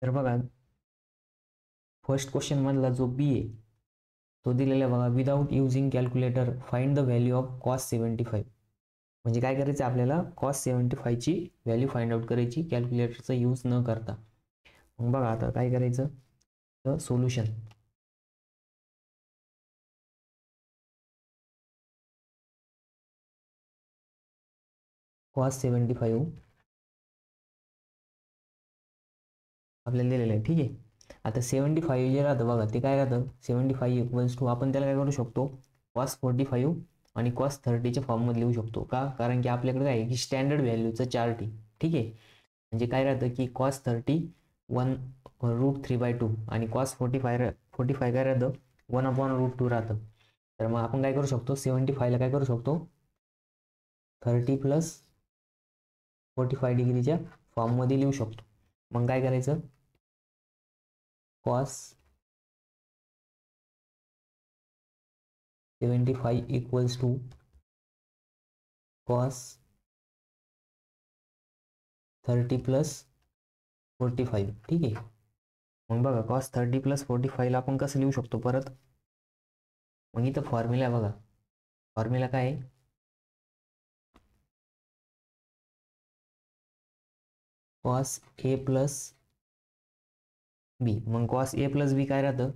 तर बघा first question मधला जो बी आहे तो दिलेला आहे बघा, without using calculator find the value of cos 75. म्हणजे काय करायचं आपल्याला, कॉस 75 ची व्हॅल्यू फाइंड आउट करायची कॅल्क्युलेटरचा यूज न करता. मग बघा आता काय करायचं, तर सोल्युशन. कॉस 75 आपल्याला दिलेलं आहे, ठीक आहे. आता 75 जे राहतं बघा, ते काय राहतं, 75 इक्वल्स टू, आपण त्याला काय करू शकतो, कॉस 45 आणि कॉस 30च्या फॉर्ममध्ये लिहू शकतो. का, कारण की आपल्याकडे काय आहे की स्टँडर्ड व्हॅल्यूचं चार्ट आहे, ठीक आहे. म्हणजे काय राहतं की कॉस 30 1√3/2 आणि कॉस 45 काय राहतं 1/√2 राहतं. तर मग आपण काय करू शकतो, 75ला काय करू शकतो 30 प्लस 45 डिग्रीच्या फॉर्ममध्ये लिहू शकतो. मग काय करायचं, cos 75 equals to cos 30 plus 45, ठीक आहे. मग बघा कॉस 30 प्लस 45ला आपण कसं लिहू शकतो परत, मग इथं फॉर्म्युला बघा, फॉर्म्युला काय आहे, कॉस ए प्लस बी. मग कॉस ए प्लस बी काय राहतं,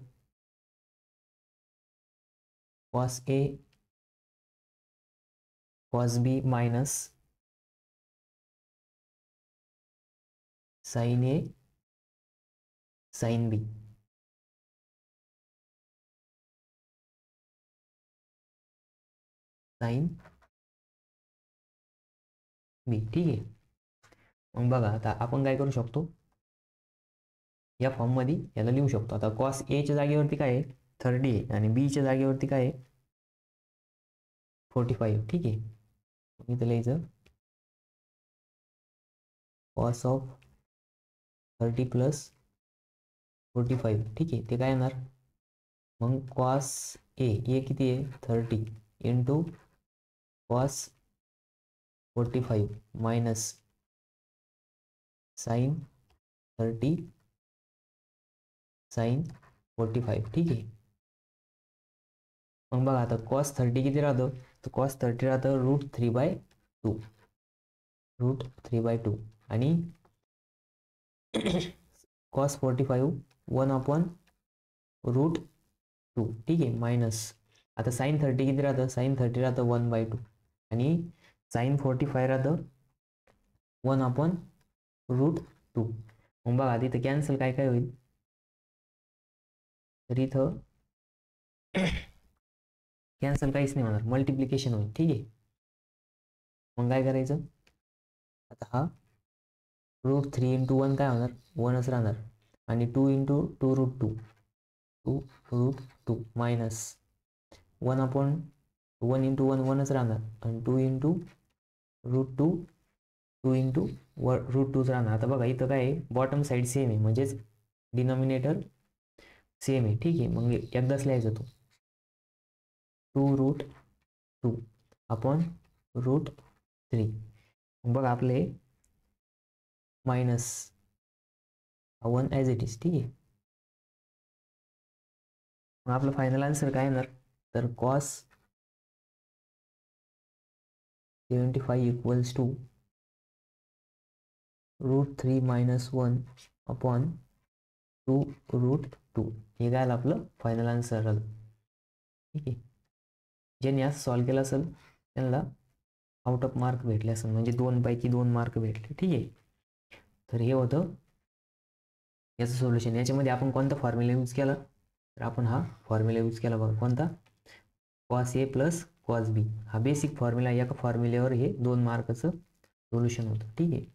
cos A cos B minus sign A sine B. Sine B, ठीक आहे. मग बघा आता आपण काय करू शकतो, या फॉर्ममध्ये याला लिहू शकतो. आता कॉस एच्या जागेवरती काय आहे 30 आहे आणि बीच्या जागेवरती काय आहे 45, ठीक आहे. इथं लिहायचं कॉस ऑफ 30 प्लस 45, ठीक आहे. ते काय येणार, मग कॉस ए किती आहे 30 into cos 45 minus sine 30 sine 45, ठीक आहे. मग बघा आता कॉस 30 किती राहतं, तर कॉस 30 राहतं √3/2 √3/2 आणि कॉस 45 1/√2, ठीक आहे, मायनस. आता साइन 30 किती राहतं, साइन 30 राहतं 1/2 आणि साइन 45 राहतं 1/√2. मग बघा तिथं कॅन्सल काय काय होईल, तर इथं कॅन्सल काहीच नाही होणार, मल्टिप्लिकेशन होईल, ठीक आहे. मग काय करायचं, आता हा √3 इंटू 1 काय होणार 1च राहणार आणि 2 इंटू 2√2 मायनस 1 इंटू 1 1च राहणार आणि 2 इंटू √2 2 इंटू √2च राहणार. आता बघा इथं काय आहे, बॉटम साईड सेम आहे म्हणजेच डिनॉमिनेटर सेम आहे, ठीक आहे. मग एकदाच लिहायचं तो 2√2 अपॉन √3. बघा आपले मायनस 1 ॲज इट इज, ठीक आहे. मग आपलं फायनल आन्सर काय येणार, तर cos 75 equals to √3 minus 1 upon 2√2. हे काय आपलं फायनल आन्सर आलं, ठीक आहे. ज्यांनी आज सॉल्व केलं असेल त्यांना आउट ऑफ मार्क भेटले असेल, म्हणजे 2 पैकी 2 मार्क भेटले, ठीक आहे. तर हे होतं याचं सोल्युशन. याच्यामध्ये आपण कोणता फॉर्म्युला यूज केला, तर आपण हा फॉर्म्युला यूज केला बघा, कोणता, कॉस ए प्लस कॉस बी. हा बेसिक फॉर्म्युला, एका फॉर्म्युल्यावर हे 2 मार्काचं सोल्युशन होतं, ठीक आहे.